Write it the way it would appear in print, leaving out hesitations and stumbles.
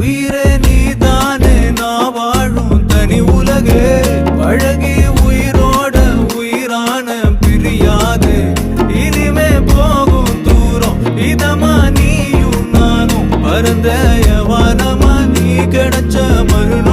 உயிரே நீதானே நான் வாழும் தனி உலகே பழகி உயிரோட உயிரான பிரியாது இனிமே போகும் தூரம் இதமா நீயும் நானும் பரந்த வானமா நீ கிடைச்ச மறுநாள்